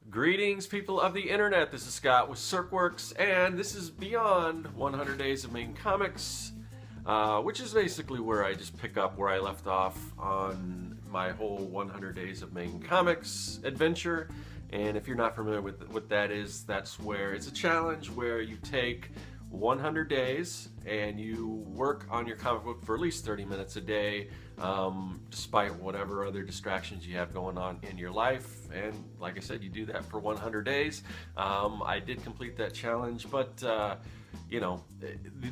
Greetings, people of the internet. This is Scott with CircWorks, and this is Beyond 100 Days of Making Comics, which is basically where I just pick up where I left off on my whole 100 Days of Making Comics adventure. And if you're not familiar with what that is, that's where it's a challenge where you take 100 days and you work on your comic book for at least 30 minutes a day, despite whatever other distractions you have going on in your life. And like I said, you do that for 100 days. I did complete that challenge, but you know,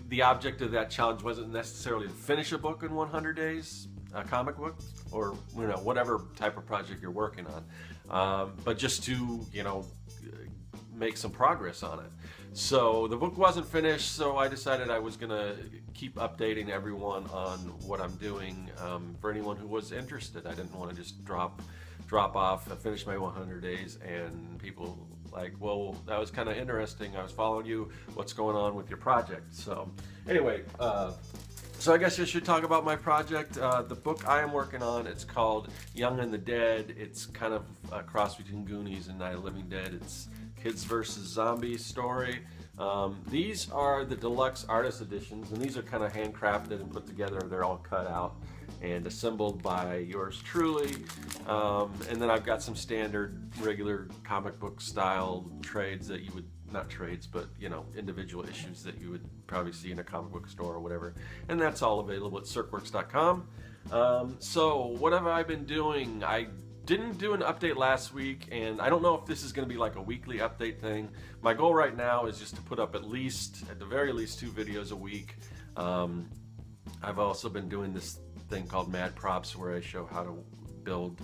the object of that challenge wasn't necessarily to finish a book in 100 days, a comic book, or you know, whatever type of project you're working on, but just to, you know, make some progress on it. So the book wasn't finished, so I decided I was gonna keep updating everyone on what I'm doing, for anyone who was interested. I didn't want to just drop off. I finished my 100 days and people like, well, that was kind of interesting. I was following you. What's going on with your project? So anyway, so I guess I should talk about my project. The book I am working on, it's called Young and the Dead. It's kind of a cross between Goonies and Night of the Living Dead. It's kids versus zombies story. These are the deluxe artist editions, and these are kind of handcrafted and put together. They're all cut out and assembled by yours truly. And then I've got some standard regular comic book style trades that you would, not trades, but you know, individual issues that you would probably see in a comic book store or whatever. And that's all available at circworks.com. So what have I been doing? I didn't do an update last week, and I don't know if this is going to be like a weekly update thing. My goal right now is just to put up at the very least 2 videos a week. I've also been doing this thing called Mad Props, where I show how to build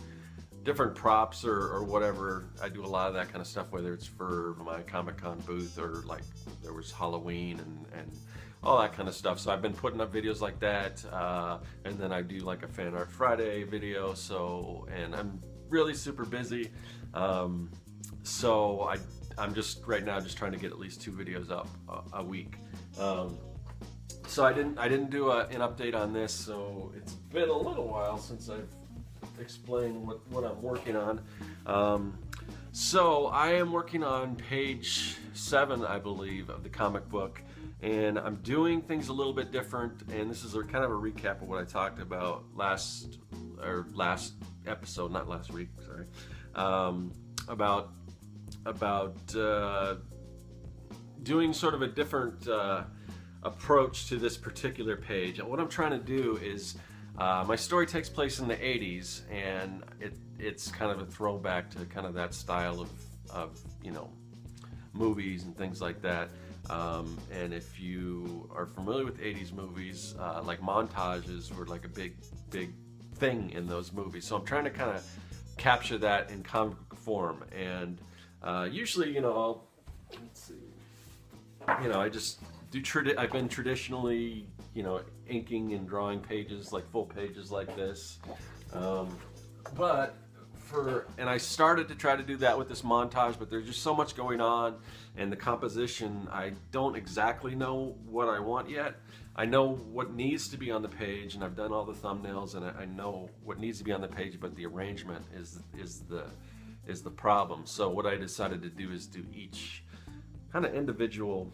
different props or whatever. I do a lot of that kind of stuff, whether it's for my Comic-Con booth or like there was Halloween and all that kind of stuff. So I've been putting up videos like that, and then I do like a Fan Art Friday video. So, and I'm really super busy. So I'm just right now just trying to get at least 2 videos up a week. So I didn't do an update on this, so it's been a little while since I've explained what I'm working on. So I am working on page 7, I believe, of the comic book, and I'm doing things a little bit different, and this is kind of a recap of what I talked about last episode, not last week, sorry, about doing sort of a different approach to this particular page. And what I'm trying to do is, my story takes place in the 80s, and it's kind of a throwback to kind of that style of you know, movies and things like that. And if you are familiar with 80s movies, like montages were like a big thing in those movies. So I'm trying to kind of capture that in comic form. And usually, you know, let's see, you know, I just do I've been traditionally, you know, inking and drawing pages, like full pages like this. And I started to try to do that with this montage, but there's just so much going on, and the composition, I don't exactly know what I want yet. I know what needs to be on the page, and I've done all the thumbnails, and I know what needs to be on the page, but the arrangement is the problem. So what I decided to do is do each kind of individual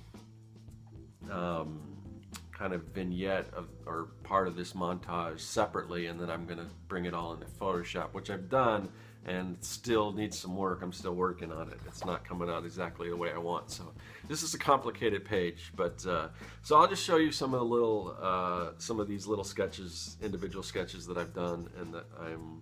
kind of vignette or part of this montage separately, and then I'm going to bring it all into Photoshop, which I've done, and still needs some work. I'm still working on it. It's not coming out exactly the way I want. So this is a complicated page, but so I'll just show you some of the little some of these little sketches, individual sketches that I've done, and that I'm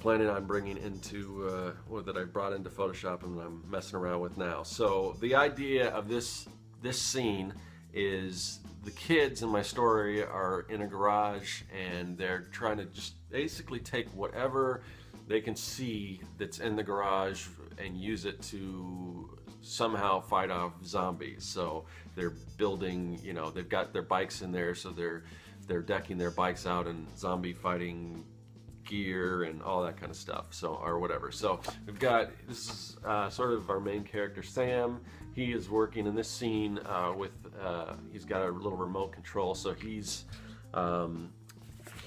planning on bringing into or that I brought into Photoshop and I'm messing around with now. So the idea of this scene is the kids in my story are in a garage, and they're trying to just basically take whatever they can see that's in the garage and use it to somehow fight off zombies. So they're building, you know, they've got their bikes in there, so they're decking their bikes out in zombie fighting gear and all that kind of stuff, so, or whatever. So we've got, this is sort of our main character, Sam. He is working in this scene with he's got a little remote control, so he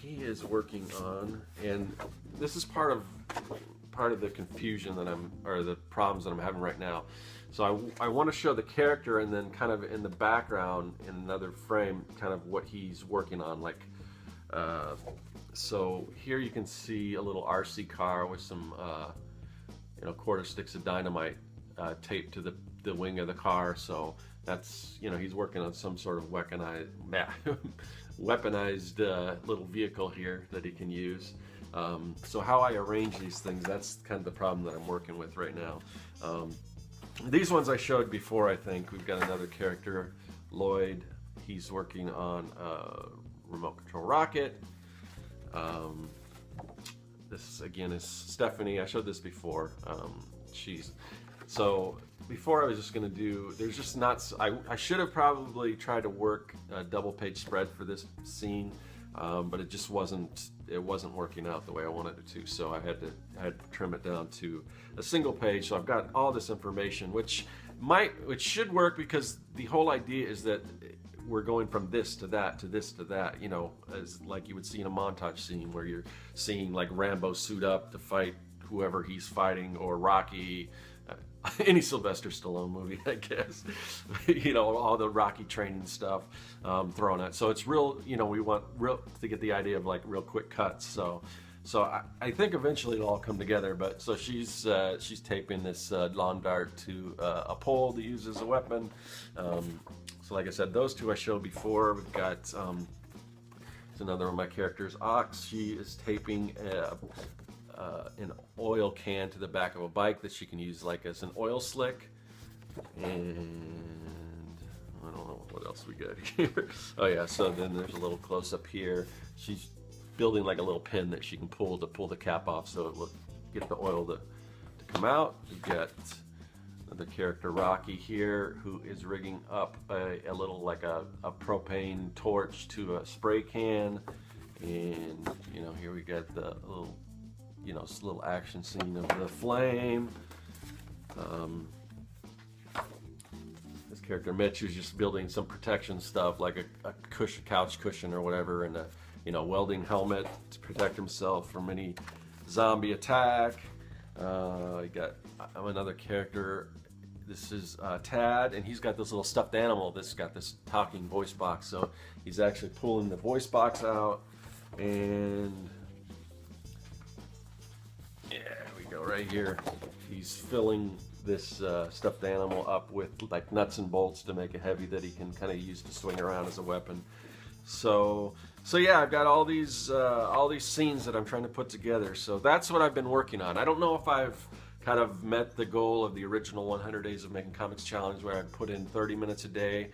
is working on, and this is part of the confusion that or the problems that I'm having right now. So I want to show the character, and then kind of in the background in another frame, kind of what he's working on. Like, so here you can see a little RC car with some, quarter sticks of dynamite taped to the wing of the car. So that's, he's working on some sort of weaponized little vehicle here that he can use. So how I arrange these things, that's kind of the problem that I'm working with right now. These ones I showed before, I think. We've got another character, Lloyd. He's working on a remote control rocket. This again is Stephanie. I showed this before. So before I was just going to do, there's just not, I should have probably tried to work a double page spread for this scene, but it just wasn't working out the way I wanted it to. So I had to trim it down to a single page. So I've got all this information, which should work, because the whole idea is that we're going from this to that to this to that, as like you would see in a montage scene where you're seeing like Rambo suit up to fight whoever he's fighting, or Rocky, any Sylvester Stallone movie, I guess. All the Rocky training stuff thrown at. So it's real, we want to get the idea of like real quick cuts. So I think eventually it'll all come together. But so she's taping this lawn dart to a pole to use as a weapon. So like I said, those two I showed before. We've got it's another one of my characters, Ox. She is taping an oil can to the back of a bike that she can use like as an oil slick. And I don't know what else we got here. Oh yeah, so then there's a little close up here. She's building like a little pin that she can pull to pull the cap off, so it will get the oil to come out. We've got another character, Rocky, here, who is rigging up a little like a propane torch to a spray can. And here we got the little little action scene of the flame. This character Mitch is just building some protection stuff, like a couch cushion or whatever, and a welding helmet to protect himself from any zombie attack. I got another character. This is Tad, and he's got this little stuffed animal that's got this talking voice box. So he's actually pulling the voice box out, and right here, he's filling this stuffed animal up with like nuts and bolts to make it heavy that he can kind of use to swing around as a weapon. So yeah, I've got all these scenes that I'm trying to put together. So that's what I've been working on. I don't know if I've kind of met the goal of the original 100 Days of Making Comics challenge, where I put in 30 minutes a day.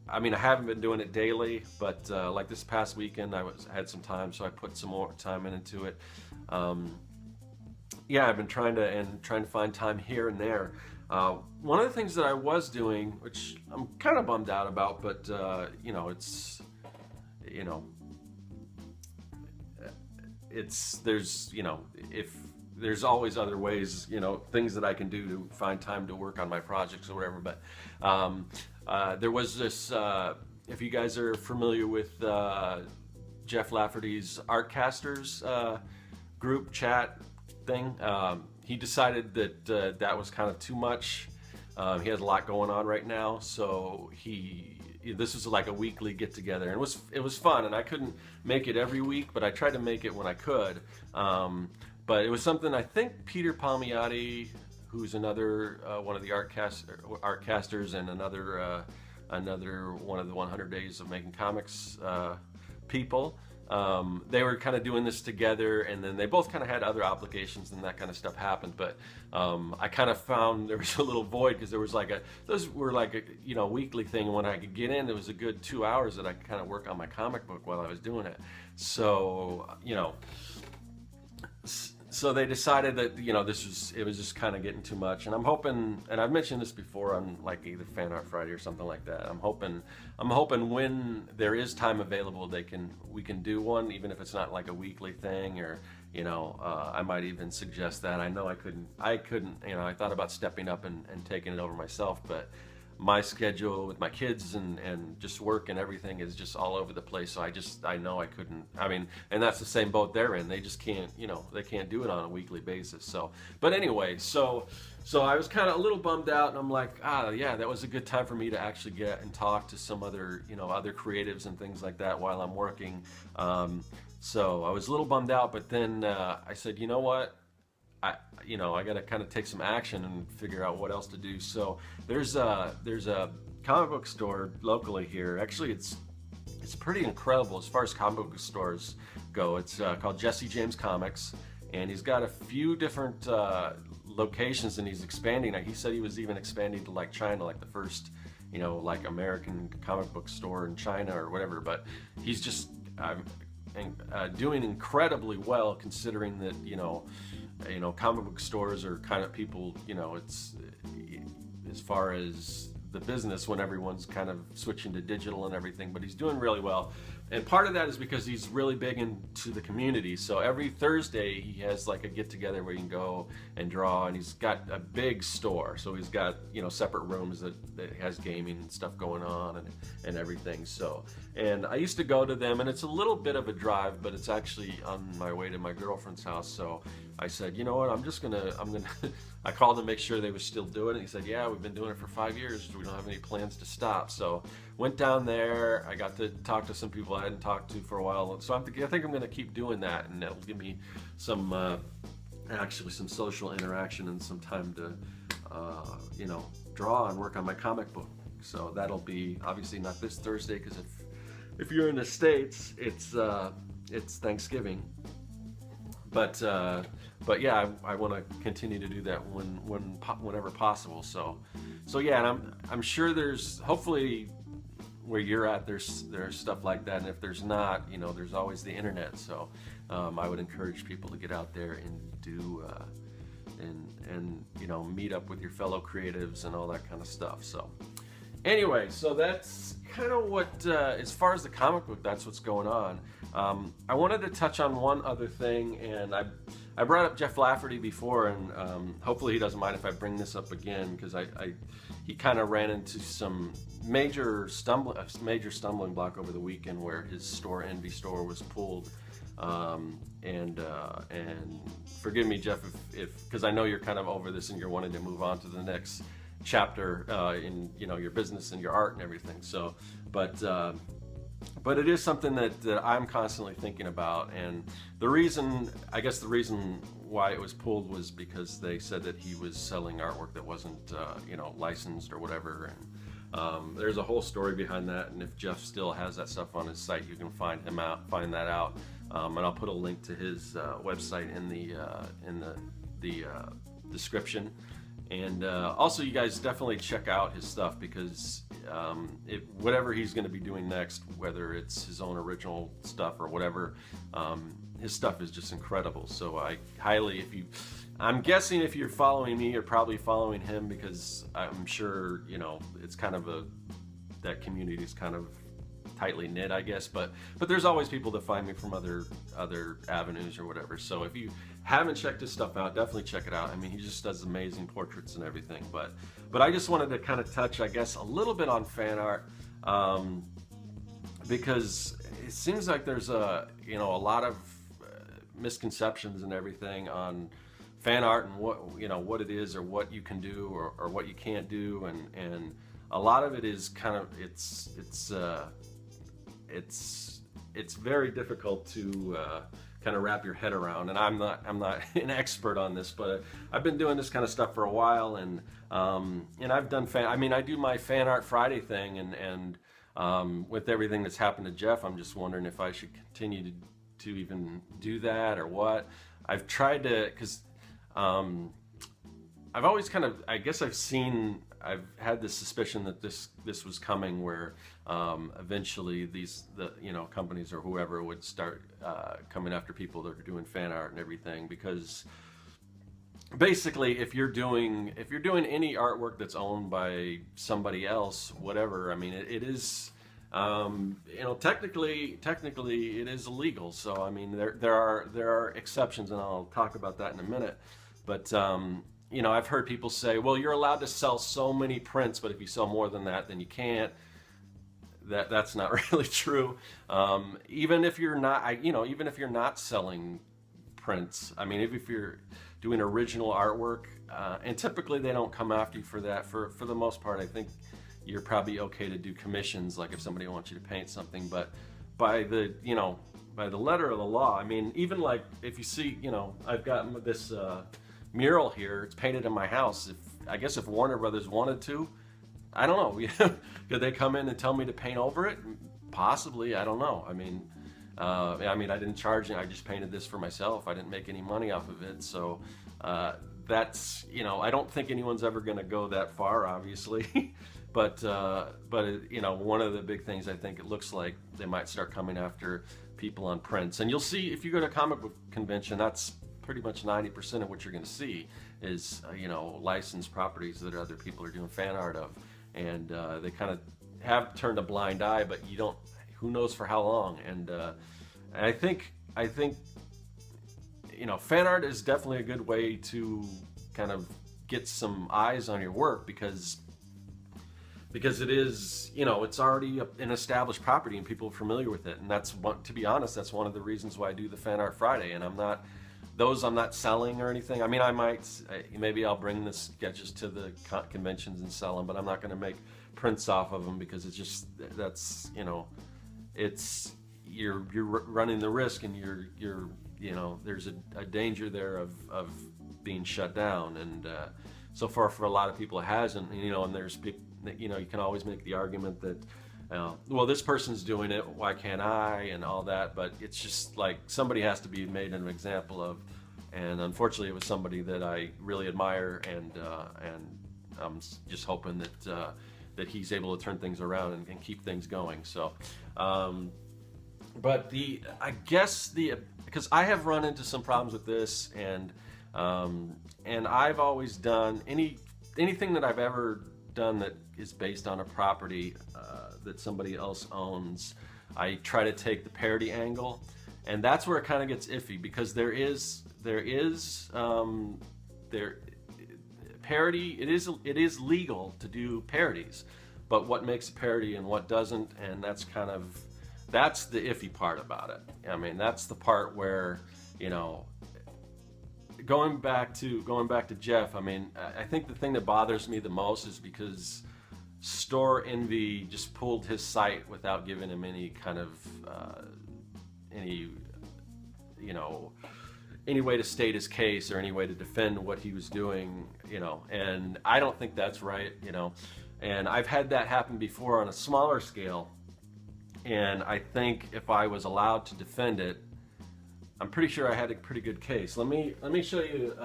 I mean, I haven't been doing it daily, but like this past weekend, I had some time, so I put some more time into it. Yeah, I've been trying to find time here and there. One of the things that I was doing, which I'm kind of bummed out about, but there's always other ways, things that I can do to find time to work on my projects or whatever. But there was this, if you guys are familiar with Jeff Lafferty's Artcasters group chat thing, he decided that that was kind of too much. He has a lot going on right now, so this was like a weekly get together, and it was fun. And I couldn't make it every week, but I tried to make it when I could. But it was something, I think Peter Palmiotti, who's another one of the Artcasters, and another one of the 100 Days of Making Comics people. They were kind of doing this together, and then they both kind of had other obligations, and that kind of stuff happened. But I kind of found there was a little void, because there was those were like a weekly thing, and when I could get in, there was a good 2 hours that I could kind of work on my comic book while I was doing it. So so they decided that it was just kind of getting too much, and I'm hoping, and I've mentioned this before on like either Fan Art Friday or something like that. I'm hoping when there is time available, we can do one, even if it's not like a weekly thing, or I might even suggest that. I know I couldn't. I thought about stepping up and taking it over myself, but my schedule with my kids and just work and everything is just all over the place. So I know I couldn't, I mean, and that's the same boat they're in. They just can't, they can't do it on a weekly basis. So, but anyway, so I was kind of a little bummed out, and I'm like, yeah, that was a good time for me to actually get and talk to some other, other creatives and things like that while I'm working. So I was a little bummed out, but then I said, you know what? I got to kind of take some action and figure out what else to do. So there's a comic book store locally here. Actually, it's pretty incredible as far as comic book stores go. It's called Jesse James Comics, and he's got a few different locations, and he's expanding. He said he was even expanding to like China, like the first, like American comic book store in China or whatever. But he's just doing incredibly well, considering that comic book stores are kind of people, it's as far as the business when everyone's kind of switching to digital and everything, but he's doing really well. And part of that is because he's really big into the community. So every Thursday he has like a get together where you can go and draw, and he's got a big store. So he's got, separate rooms that has gaming and stuff going on and everything. So, and I used to go to them, and it's a little bit of a drive, but it's actually on my way to my girlfriend's house. So I said, you know what, I'm gonna, I called to make sure they were still doing it. He said, yeah, we've been doing it for 5 years. We don't have any plans to stop. So went down there. I got to talk to some people I hadn't talked to for a while. So I think I'm gonna keep doing that, and it'll give me some, actually some social interaction and some time to, draw and work on my comic book. So that'll be obviously not this Thursday, because if you're in the States, it's Thanksgiving. But yeah, I want to continue to do that whenever possible. So yeah, and I'm sure there's, hopefully where you're at, there's stuff like that, and if there's not, there's always the internet. So I would encourage people to get out there and do and meet up with your fellow creatives and all that kind of stuff. So anyway, so that's kind of what, as far as the comic book, that's what's going on. I wanted to touch on one other thing, and I brought up Jeff Lafferty before, and hopefully he doesn't mind if I bring this up again, because he kind of ran into some major stumbling block over the weekend where his store, Envy Store, was pulled. And forgive me, Jeff, if because I know you're kind of over this and you're wanting to move on to the next chapter in your business and your art and everything. So, but it is something that I'm constantly thinking about, and the reason why it was pulled was because they said that he was selling artwork that wasn't licensed or whatever, and there's a whole story behind that. And if Jeff still has that stuff on his site, you can find that out, and I'll put a link to his website in the description. And also, you guys definitely check out his stuff, because whatever he's going to be doing next, whether it's his own original stuff or whatever, his stuff is just incredible. So I highly, I'm guessing if you're following me, you're probably following him, because I'm sure it's kind of that community is kind of tightly knit, I guess, but there's always people that find me from other avenues or whatever. So if you haven't checked his stuff out, definitely check it out. I mean, he just does amazing portraits and everything. But I just wanted to kind of touch, I guess, a little bit on fan art, because it seems like there's a lot of misconceptions and everything on fan art and what it is, or what you can do, or what you can't do, and a lot of it is kind of it's very difficult to kind of wrap your head around. And I'm not an expert on this, but I've been doing this kind of stuff for a while, and I've done I do my Fan Art Friday thing, and with everything that's happened to Jeff, I'm just wondering if I should continue to even do that, or what. I've tried to, because I've always kind of, I guess I've had this suspicion that this was coming, where eventually the companies or whoever would start coming after people that are doing fan art and everything, because basically if you're doing any artwork that's owned by somebody else, whatever, I mean it is technically it is illegal. So I mean there are exceptions, and I'll talk about that in a minute. But you know, I've heard people say, well, you're allowed to sell so many prints, but if you sell more than that, then you can't. That's not really true. Even if you're not, you know, even if you're not selling prints, I mean, if you're doing original artwork, and typically they don't come after you for that. For the most part, I think you're probably okay to do commissions, like if somebody wants you to paint something. But by the, you know, by the letter of the law, I mean, even like if you see, you know, I've got this mural here. It's painted in my house. I guess if Warner Brothers wanted to, I don't know. Could they come in and tell me to paint over it? Possibly. I don't know. I mean, I didn't charge it. I just painted this for myself. I didn't make any money off of it. So that's, you know, I don't think anyone's ever going to go that far, obviously. but you know, one of the big things I think it looks like they might start coming after people on prints. And you'll see if you go to a comic book convention, that's pretty much 90% of what you're going to see is, you know, licensed properties that other people are doing fan art of. And they kind of have turned a blind eye, but you don't, who knows for how long. And I think, you know, fan art is definitely a good way to kind of get some eyes on your work because it is, you know, it's already an established property and people are familiar with it. And that's one, to be honest, that's one of the reasons why I do the Fan Art Friday. And I'm not selling or anything. I mean, maybe I'll bring the sketches to the conventions and sell them, but I'm not going to make prints off of them because it's just, that's, you know, it's, you're running the risk and you're, you know, there's a danger there of being shut down. And so far for a lot of people it hasn't, you know, and there's people, you know, you can always make the argument that, well, this person's doing it, why can't I, and all that, but it's just like somebody has to be made an example of, and unfortunately it was somebody that I really admire, and I'm just hoping that he's able to turn things around and keep things going. So, but because I have run into some problems with this, and I've always done anything that I've ever done that is based on a property that somebody else owns, I try to take the parody angle, and that's where it kind of gets iffy because there is parody. It is legal to do parodies, but what makes a parody and what doesn't, and that's the iffy part about it. I mean, that's the part where, you know, going back to Jeff, I mean, I think the thing that bothers me the most is because Store Envy just pulled his site without giving him any kind of any way to state his case or any way to defend what he was doing, you know, and I don't think that's right, you know, and I've had that happen before on a smaller scale, and I think if I was allowed to defend it, I'm pretty sure I had a pretty good case. Let me show you.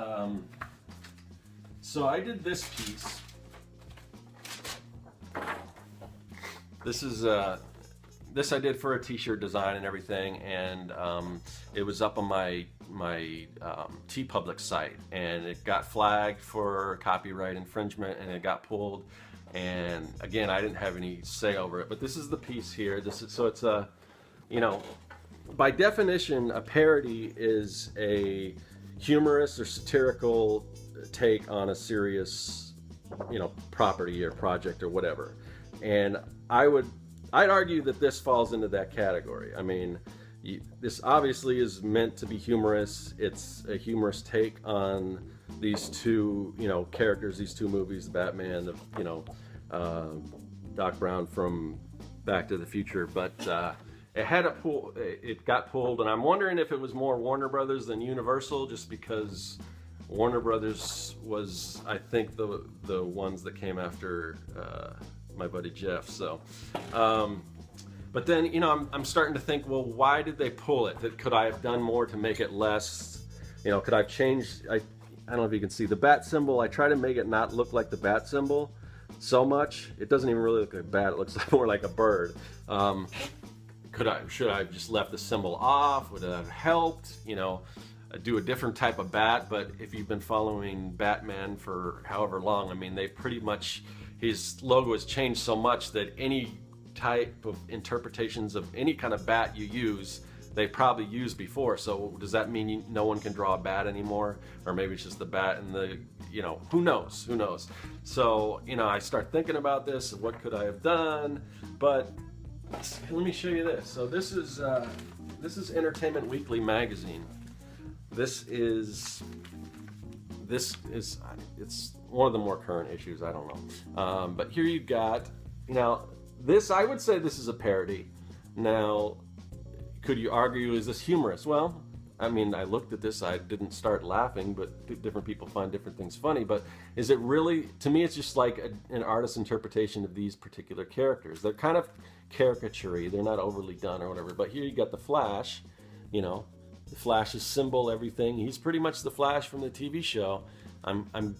So I did this piece. This is this I did for a t-shirt design and everything, and it was up on my TeePublic site, and it got flagged for copyright infringement, and it got pulled. And again, I didn't have any say over it, but this is the piece here. So it's a, you know, by definition, a parody is a humorous or satirical take on a serious, you know, property or project or whatever. And I'd argue that this falls into that category. I mean, this obviously is meant to be humorous. It's a humorous take on these two, you know, characters, these two movies, Batman, you know, Doc Brown from Back to the Future, but it got pulled, and I'm wondering if it was more Warner Brothers than Universal, just because Warner Brothers was, I think, the ones that came after my buddy Jeff. So, but then, you know, I'm starting to think, well, why did they pull it? Could I have done more to make it less, you know, could I have changed, I don't know if you can see the bat symbol. I try to make it not look like the bat symbol so much. It doesn't even really look like a bat. It looks more like a bird. Should I have just left the symbol off? Would it have helped? You know, do a different type of bat? But if you've been following Batman for however long, I mean, they've pretty much, his logo has changed so much that any type of interpretations of any kind of bat you use, they probably used before. So does that mean no one can draw a bat anymore? Or maybe it's just the bat and the, who knows? Who knows? So, I start thinking about this and what could I have done? But let me show you this. So this is Entertainment Weekly magazine. It's one of the more current issues. I don't know. But here you've got, this, I would say this is a parody. Now, could you argue, is this humorous? Well, I mean, I looked at this, I didn't start laughing, but different people find different things funny. But is it really, to me, it's just like an artist's interpretation of these particular characters. They're kind of caricature-y, they're not overly done or whatever. But here you got the Flash, the Flash's symbol, everything. He's pretty much the Flash from the TV show. I'm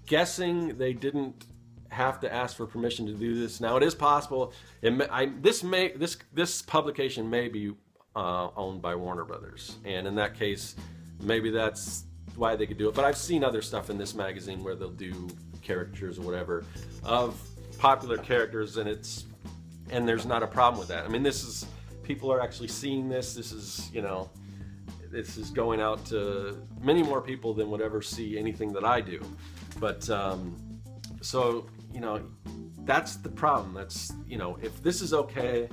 guessing they didn't have to ask for permission to do this. Now, it is possible. This publication may be owned by Warner Brothers, and in that case, maybe that's why they could do it. But I've seen other stuff in this magazine where they'll do caricatures or whatever of popular characters, and there's not a problem with that. I mean, people are actually seeing this. This is going out to many more people than would ever see anything that I do. But so that's the problem. That's if this is okay,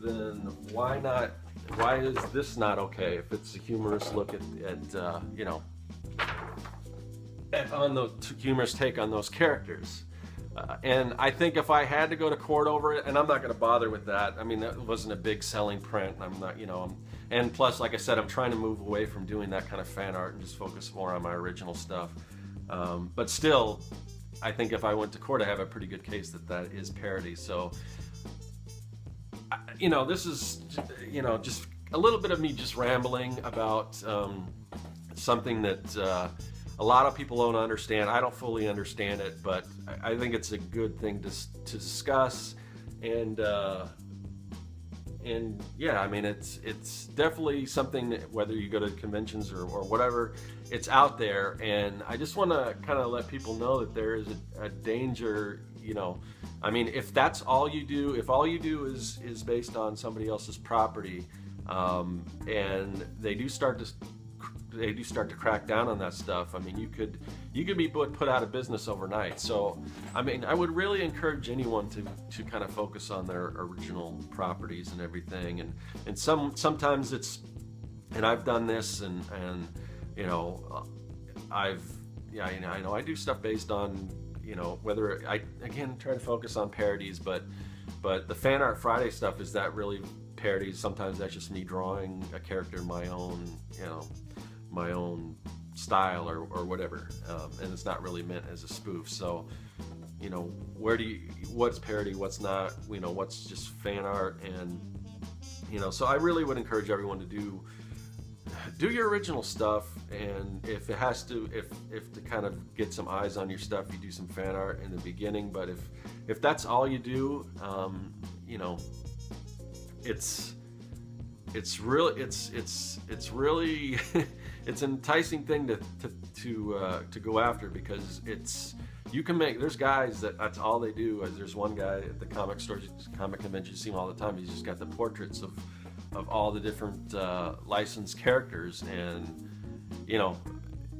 then why not? Why is this not okay? If it's a humorous look on the humorous take on those characters, and I think if I had to go to court over it, and I'm not going to bother with that. I mean, that wasn't a big selling print. I'm not, and plus, like I said, I'm trying to move away from doing that kind of fan art and just focus more on my original stuff. But still, I think if I went to court, I have a pretty good case that is parody. So, this is, just a little bit of me just rambling about something that a lot of people don't understand. I don't fully understand it, but I think it's a good thing to discuss. And yeah, I mean, it's definitely something that whether you go to conventions or whatever, it's out there. And I just want to kind of let people know that there is a danger, I mean, if that's all you do, if all you do is based on somebody else's property, and they do start to crack down on that stuff. I mean, you could be put out of business overnight. So, I mean, I would really encourage anyone to kind of focus on their original properties and everything. And sometimes it's, and I've done this, and I do stuff based on, whether I again try to focus on parodies, but the Fan Art Friday stuff, is that really parodies? Sometimes that's just me drawing a character in my own, my own style or whatever, and it's not really meant as a spoof. So, what's parody, what's not, what's just fan art, and so I really would encourage everyone to do your original stuff, and if it has to, if to kind of get some eyes on your stuff, you do some fan art in the beginning. But if that's all you do, it's really it's an enticing thing to go after, because there's guys that's all they do. There's one guy at the comic convention, you see him all the time. He's just got the portraits of all the different licensed characters, and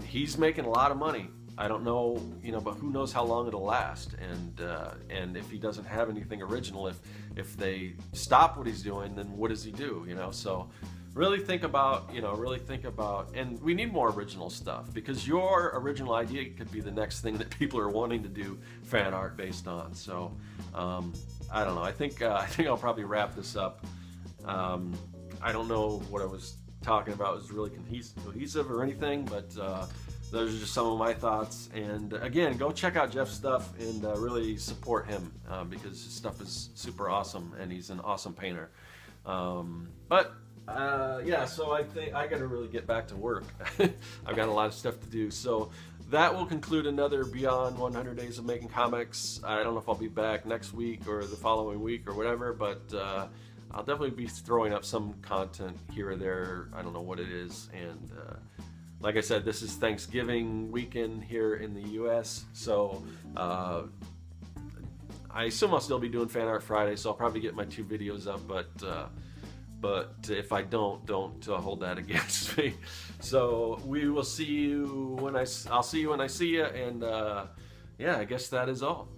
he's making a lot of money. I don't know, but who knows how long it'll last, and if he doesn't have anything original, if they stop what he's doing, then what does he do? So really think about, and we need more original stuff, because your original idea could be the next thing that people are wanting to do fan art based on. So I don't know. I think I'll probably wrap this up. I don't know what I was talking about was really cohesive or anything, but those are just some of my thoughts. And again, go check out Jeff's stuff and really support him, because his stuff is super awesome and he's an awesome painter. Yeah, so I think I got to really get back to work. I've got a lot of stuff to do. So that will conclude another Beyond 100 Days of Making Comics. I don't know if I'll be back next week or the following week or whatever, but I'll definitely be throwing up some content here or there. I don't know what it is. And like I said, this is Thanksgiving weekend here in the US, so I assume I'll still be doing Fan Art Friday, so I'll probably get my 2 videos up, but but if I don't hold that against me. So we will see you when I'll see you when I see you, and yeah, I guess that is all.